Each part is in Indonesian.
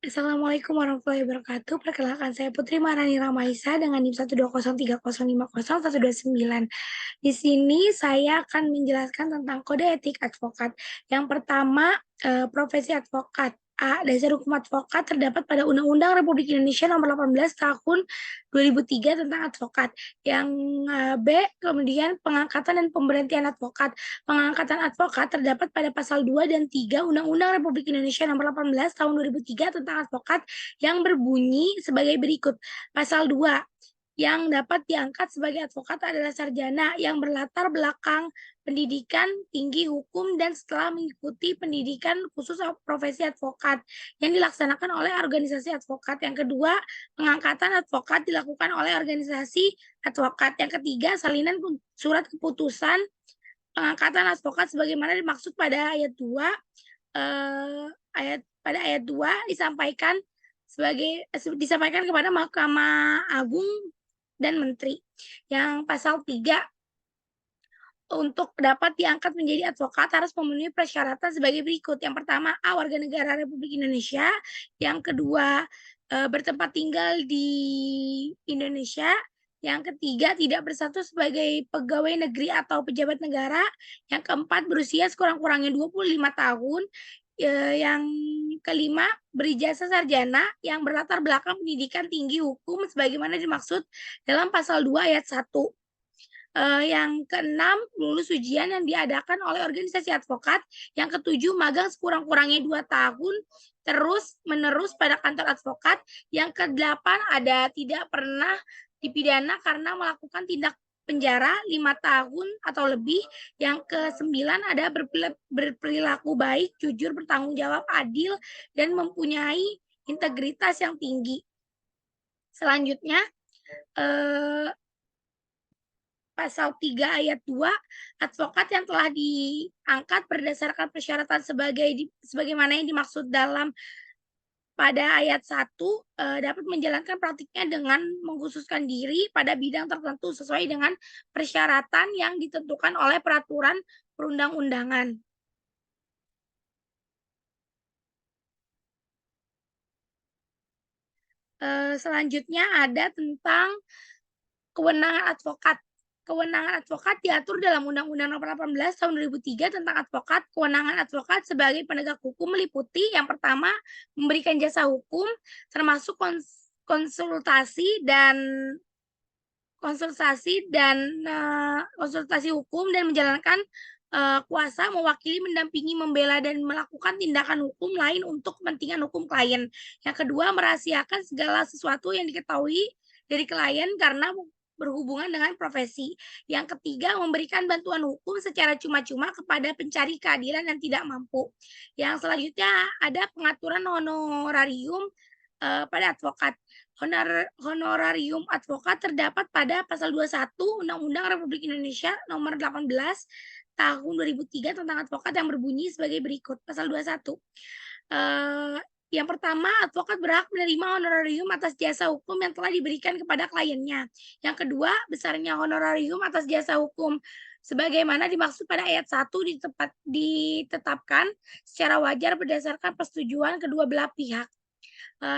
Assalamualaikum warahmatullahi wabarakatuh. Perkenalkan saya Putri Marani Ramaisa dengan NIM 12030501129. Di sini saya akan menjelaskan tentang kode etik advokat. Yang pertama, profesi advokat. A. Dasar hukum advokat terdapat pada Undang-Undang Republik Indonesia Nomor 18 Tahun 2003 tentang advokat. Yang B. Kemudian pengangkatan dan pemberhentian advokat. Pengangkatan advokat terdapat pada pasal 2 dan 3 Undang-Undang Republik Indonesia Nomor 18 Tahun 2003 tentang advokat yang berbunyi sebagai berikut. Pasal 2, yang dapat diangkat sebagai advokat adalah sarjana yang berlatar belakang pendidikan tinggi hukum dan setelah mengikuti pendidikan khusus profesi advokat yang dilaksanakan oleh organisasi advokat. Yang kedua, pengangkatan advokat dilakukan oleh organisasi advokat. Yang ketiga, salinan surat keputusan pengangkatan advokat sebagaimana dimaksud pada ayat 2 ayat 2 disampaikan kepada Mahkamah Agung dan Menteri. Yang pasal 3, untuk dapat diangkat menjadi advokat harus memenuhi persyaratan sebagai berikut. Yang pertama, A. Warga negara Republik Indonesia. Yang kedua, bertempat tinggal di Indonesia. Yang ketiga, tidak berstatus sebagai pegawai negeri atau pejabat negara. Yang keempat, berusia sekurang-kurangnya 25 tahun. Yang kelima, berijazah sarjana yang berlatar belakang pendidikan tinggi hukum sebagaimana dimaksud dalam pasal 2 ayat 1. Yang keenam, lulus ujian yang diadakan oleh organisasi advokat. Yang ketujuh, magang sekurang-kurangnya 2 tahun terus menerus pada kantor advokat. Yang kedelapan, ada tidak pernah dipidana karena melakukan tindak penjara 5 tahun atau lebih. Yang ke-9, ada berperilaku baik, jujur, bertanggung jawab, adil, dan mempunyai integritas yang tinggi. Selanjutnya, pasal 3 ayat 2, advokat yang telah diangkat berdasarkan persyaratan sebagaimana yang dimaksud dalam pada ayat 1 dapat menjalankan praktiknya dengan mengkhususkan diri pada bidang tertentu sesuai dengan persyaratan yang ditentukan oleh peraturan perundang-undangan. Selanjutnya ada tentang kewenangan advokat. Kewenangan advokat diatur dalam Undang-Undang Nomor 18 Tahun 2003 tentang advokat. Kewenangan advokat sebagai penegak hukum meliputi yang pertama, memberikan jasa hukum termasuk konsultasi hukum dan menjalankan kuasa, mewakili, mendampingi, membela, dan melakukan tindakan hukum lain untuk kepentingan hukum klien. Yang kedua, merahasiakan segala sesuatu yang diketahui dari klien karena berhubungan dengan profesi. Yang ketiga, memberikan bantuan hukum secara cuma-cuma kepada pencari keadilan yang tidak mampu. Yang selanjutnya ada pengaturan honorarium pada advokat. Honorarium advokat terdapat pada pasal 21 Undang-Undang Republik Indonesia Nomor 18 Tahun 2003 tentang advokat yang berbunyi sebagai berikut. Pasal 21. Yang pertama, advokat berhak menerima honorarium atas jasa hukum yang telah diberikan kepada kliennya. Yang kedua, besarnya honorarium atas jasa hukum sebagaimana dimaksud pada ayat 1 ditetapkan secara wajar berdasarkan persetujuan kedua belah pihak.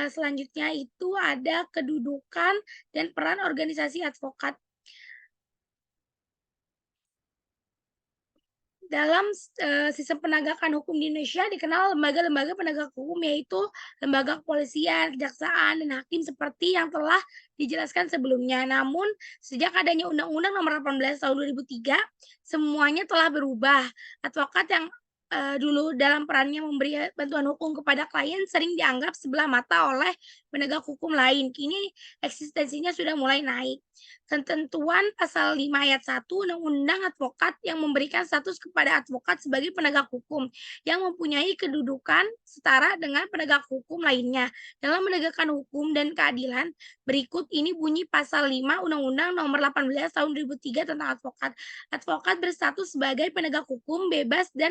Selanjutnya itu ada kedudukan dan peran organisasi advokat. Dalam sistem penegakan hukum di Indonesia dikenal lembaga-lembaga penegak hukum, yaitu lembaga kepolisian, kejaksaan, dan hakim seperti yang telah dijelaskan sebelumnya. Namun sejak adanya Undang-Undang Nomor 18 Tahun 2003, semuanya telah berubah. Advokat yang dulu dalam perannya memberi bantuan hukum kepada klien sering dianggap sebelah mata oleh penegak hukum lain. Kini eksistensinya sudah mulai naik. Ketentuan pasal 5 ayat 1 Undang-Undang Advokat yang memberikan status kepada advokat sebagai penegak hukum yang mempunyai kedudukan setara dengan penegak hukum lainnya dalam menegakkan hukum dan keadilan. Berikut ini bunyi pasal 5 Undang-Undang Nomor 18 Tahun 2003 tentang advokat. Advokat berstatus sebagai penegak hukum bebas dan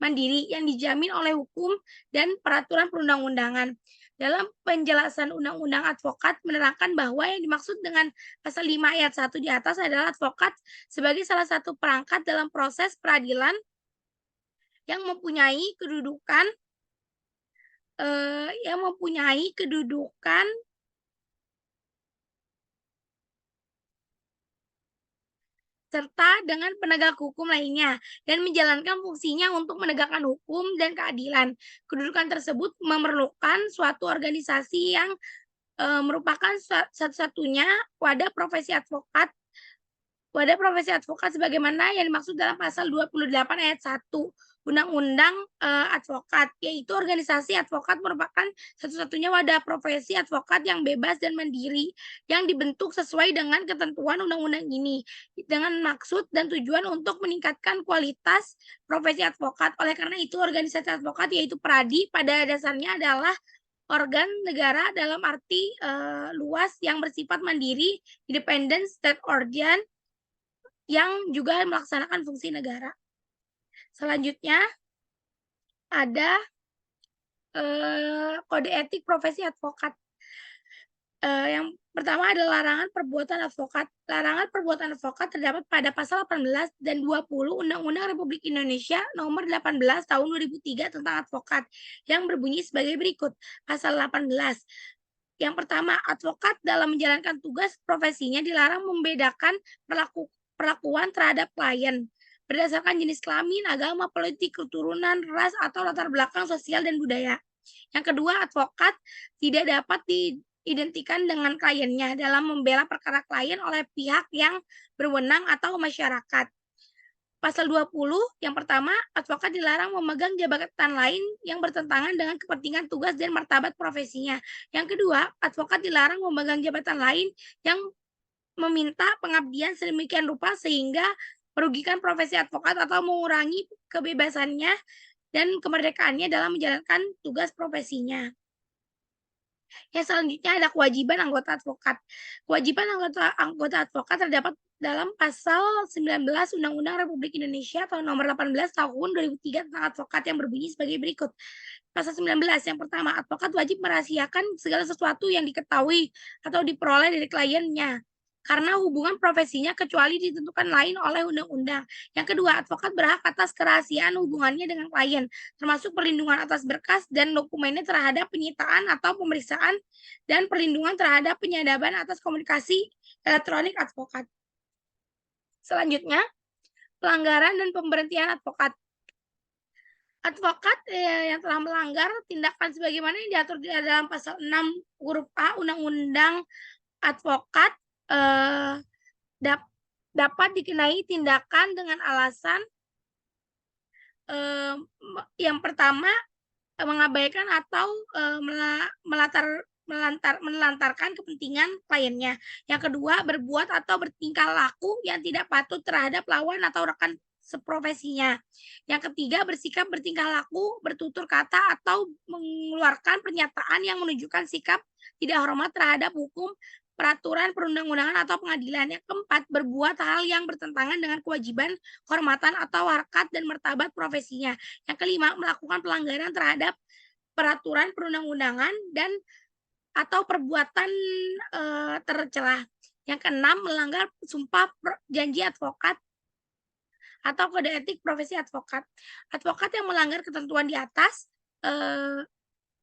mandiri yang dijamin oleh hukum dan peraturan perundang-undangan. Dalam penjelasan Undang-Undang Advokat menerangkan bahwa yang dimaksud dengan pasal 5 ayat 1 di atas adalah advokat sebagai salah satu perangkat dalam proses peradilan yang mempunyai kedudukan yang mempunyai kedudukan serta dengan penegak hukum lainnya dan menjalankan fungsinya untuk menegakkan hukum dan keadilan. Kedudukan tersebut memerlukan suatu organisasi yang merupakan satu-satunya wadah profesi advokat sebagaimana yang dimaksud dalam pasal 28 ayat 1 Undang-Undang Advokat, yaitu organisasi advokat merupakan satu-satunya wadah profesi advokat yang bebas dan mandiri yang dibentuk sesuai dengan ketentuan undang-undang ini dengan maksud dan tujuan untuk meningkatkan kualitas profesi advokat. Oleh karena itu, organisasi advokat yaitu PRADI pada dasarnya adalah organ negara dalam arti luas yang bersifat mandiri, independent state organ yang juga melaksanakan fungsi negara. Selanjutnya ada kode etik profesi advokat. Yang pertama adalah larangan perbuatan advokat. Larangan perbuatan advokat terdapat pada pasal 18 dan 20 Undang-Undang Republik Indonesia Nomor 18 Tahun 2003 tentang advokat yang berbunyi sebagai berikut. Pasal 18. Yang pertama, advokat dalam menjalankan tugas profesinya dilarang membedakan perlakuan terhadap klien berdasarkan jenis kelamin, agama, politik, keturunan, ras, atau latar belakang sosial dan budaya. Yang kedua, advokat tidak dapat diidentikan dengan kliennya dalam membela perkara klien oleh pihak yang berwenang atau masyarakat. Pasal 20, yang pertama, advokat dilarang memegang jabatan lain yang bertentangan dengan kepentingan tugas dan martabat profesinya. Yang kedua, advokat dilarang memegang jabatan lain yang meminta pengabdian sedemikian rupa sehingga merugikan profesi advokat atau mengurangi kebebasannya dan kemerdekaannya dalam menjalankan tugas profesinya. Yang selanjutnya ada kewajiban anggota advokat. Kewajiban anggota advokat terdapat dalam pasal 19 Undang-Undang Republik Indonesia atau nomor 18 tahun 2003 tentang advokat yang berbunyi sebagai berikut. Pasal 19 yang pertama, advokat wajib merahasiakan segala sesuatu yang diketahui atau diperoleh dari kliennya karena hubungan profesinya kecuali ditentukan lain oleh undang-undang. Yang kedua, advokat berhak atas kerahasiaan hubungannya dengan klien, termasuk perlindungan atas berkas dan dokumennya terhadap penyitaan atau pemeriksaan dan perlindungan terhadap penyadapan atas komunikasi elektronik advokat. Selanjutnya, pelanggaran dan pemberhentian advokat. Advokat yang telah melanggar tindakan sebagaimana yang diatur di dalam pasal 6 huruf A Undang-Undang Advokat dapat dikenai tindakan dengan alasan yang pertama mengabaikan atau melantarkan kepentingan kliennya. Yang kedua, berbuat atau bertingkah laku yang tidak patut terhadap lawan atau rekan seprofesinya. Yang ketiga, bersikap bertingkah laku, bertutur kata, atau mengeluarkan pernyataan yang menunjukkan sikap tidak hormat terhadap hukum, peraturan perundang-undangan atau pengadilan. Yang keempat, berbuat hal yang bertentangan dengan kewajiban, kehormatan, atau harkat dan martabat profesinya. Yang kelima, melakukan pelanggaran terhadap peraturan perundang-undangan dan atau perbuatan tercela. Yang keenam, melanggar sumpah janji advokat atau kode etik profesi advokat. Advokat yang melanggar ketentuan di atas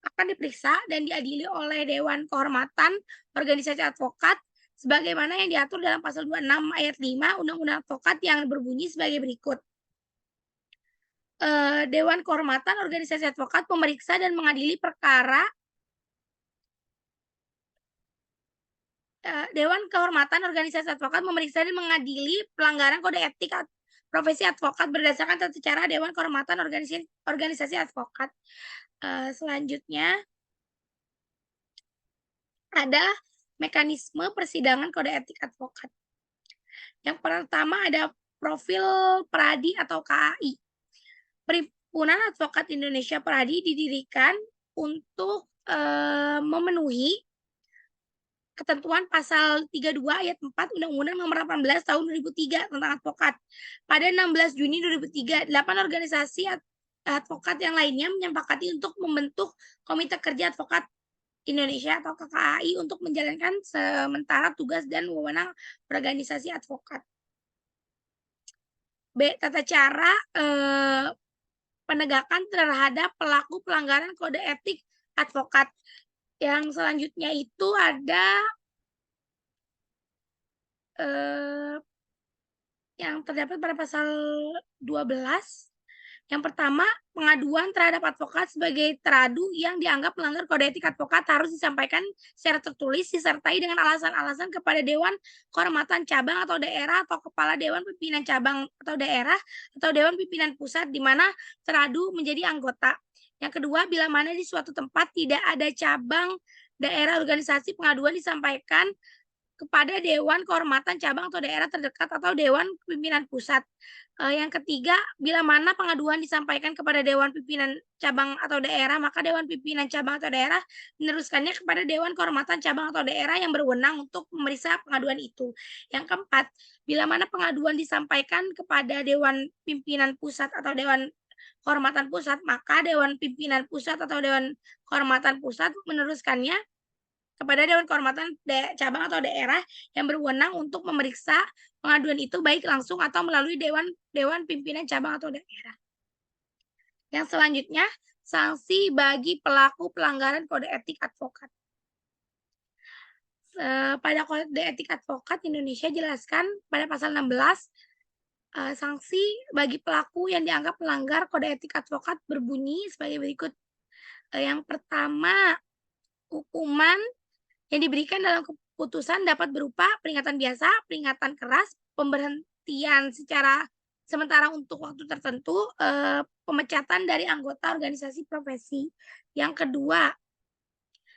akan diperiksa dan diadili oleh Dewan Kehormatan Organisasi Advokat sebagaimana yang diatur dalam pasal 26 ayat 5 Undang-Undang Advokat yang berbunyi sebagai berikut. Dewan Kehormatan Organisasi Advokat memeriksa dan mengadili perkara Dewan Kehormatan Organisasi Advokat memeriksa dan mengadili pelanggaran kode etik profesi advokat berdasarkan tata cara Dewan Kehormatan Organisasi Advokat. Selanjutnya ada mekanisme persidangan kode etik advokat. Yang pertama ada profil PRADI atau KAI. Perhimpunan Advokat Indonesia PRADI didirikan untuk memenuhi ketentuan pasal 32 ayat 4 Undang-Undang Nomor 18 Tahun 2003 tentang advokat. Pada 16 Juni 2003, 8 organisasi advokat yang lainnya menyepakati untuk membentuk Komite Kerja Advokat Indonesia atau KKAI untuk menjalankan sementara tugas dan wewenang organisasi advokat. B. Tata cara penegakan terhadap pelaku pelanggaran kode etik advokat. Yang selanjutnya itu ada yang terdapat pada pasal 12. Yang pertama, pengaduan terhadap advokat sebagai teradu yang dianggap melanggar kode etik advokat harus disampaikan secara tertulis disertai dengan alasan-alasan kepada Dewan Kehormatan Cabang atau daerah atau Kepala Dewan Pimpinan Cabang atau daerah atau Dewan Pimpinan Pusat di mana teradu menjadi anggota. Yang kedua, bila mana di suatu tempat tidak ada cabang daerah organisasi, pengaduan disampaikan kepada Dewan Kehormatan Cabang atau daerah terdekat atau Dewan Pimpinan Pusat. Yang ketiga, bila mana pengaduan disampaikan kepada Dewan Pimpinan Cabang atau daerah, maka Dewan Pimpinan Cabang atau daerah meneruskannya kepada Dewan Kehormatan Cabang atau daerah yang berwenang untuk memeriksa pengaduan itu. Yang keempat, bila mana pengaduan disampaikan kepada Dewan Pimpinan Pusat atau Dewan Kehormatan Pusat, maka Dewan Pimpinan Pusat atau Dewan Kehormatan Pusat meneruskannya kepada Dewan Kehormatan Cabang atau daerah yang berwenang untuk memeriksa pengaduan itu baik langsung atau melalui Dewan Pimpinan Cabang atau daerah. Yang selanjutnya, sanksi bagi pelaku pelanggaran kode etik advokat. Pada kode etik advokat Indonesia jelaskan pada pasal 16, sanksi bagi pelaku yang dianggap melanggar kode etik advokat berbunyi sebagai berikut. Yang pertama, hukuman yang diberikan dalam keputusan dapat berupa peringatan biasa, peringatan keras, pemberhentian secara sementara untuk waktu tertentu, pemecatan dari anggota organisasi profesi. Yang kedua,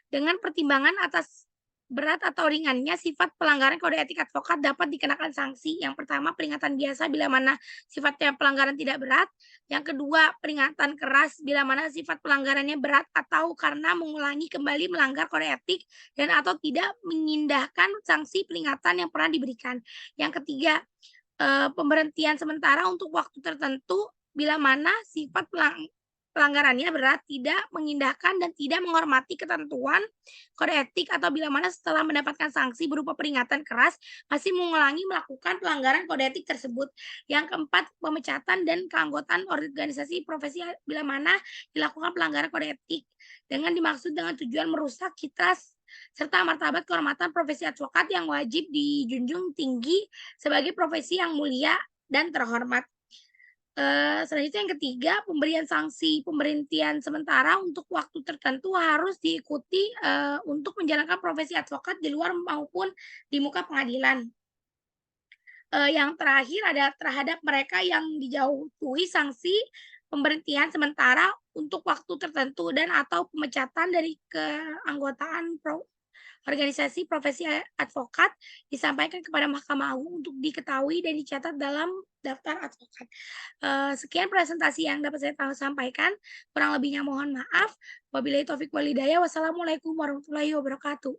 dengan pertimbangan atas berat atau ringannya sifat pelanggaran kode etik advokat dapat dikenakan sanksi. Yang pertama, peringatan biasa bila mana sifatnya pelanggaran tidak berat. Yang kedua, peringatan keras bila mana sifat pelanggarannya berat atau karena mengulangi kembali melanggar kode etik dan atau tidak mengindahkan sanksi peringatan yang pernah diberikan. Yang ketiga, pemberhentian sementara untuk waktu tertentu bila mana sifat pelanggarannya berat, tidak mengindahkan dan tidak menghormati ketentuan kode etik atau bila mana setelah mendapatkan sanksi berupa peringatan keras masih mengulangi melakukan pelanggaran kode etik tersebut. Yang keempat, pemecatan dan keanggotaan organisasi profesi bila mana dilakukan pelanggaran kode etik dengan dimaksud dengan tujuan merusak citra serta martabat kehormatan profesi advokat yang wajib dijunjung tinggi sebagai profesi yang mulia dan terhormat. Selanjutnya yang ketiga, pemberian sanksi pemberhentian sementara untuk waktu tertentu harus diikuti untuk menjalankan profesi advokat di luar maupun di muka pengadilan. Yang terakhir ada terhadap mereka yang dijatuhi sanksi pemberhentian sementara untuk waktu tertentu dan atau pemecatan dari keanggotaan organisasi profesi advokat disampaikan kepada Mahkamah Agung untuk diketahui dan dicatat dalam daftar advokat. Sekian presentasi yang dapat saya sampaikan. Kurang lebihnya mohon maaf. Wabillahi taufik walhidayah. Wassalamualaikum warahmatullahi wabarakatuh.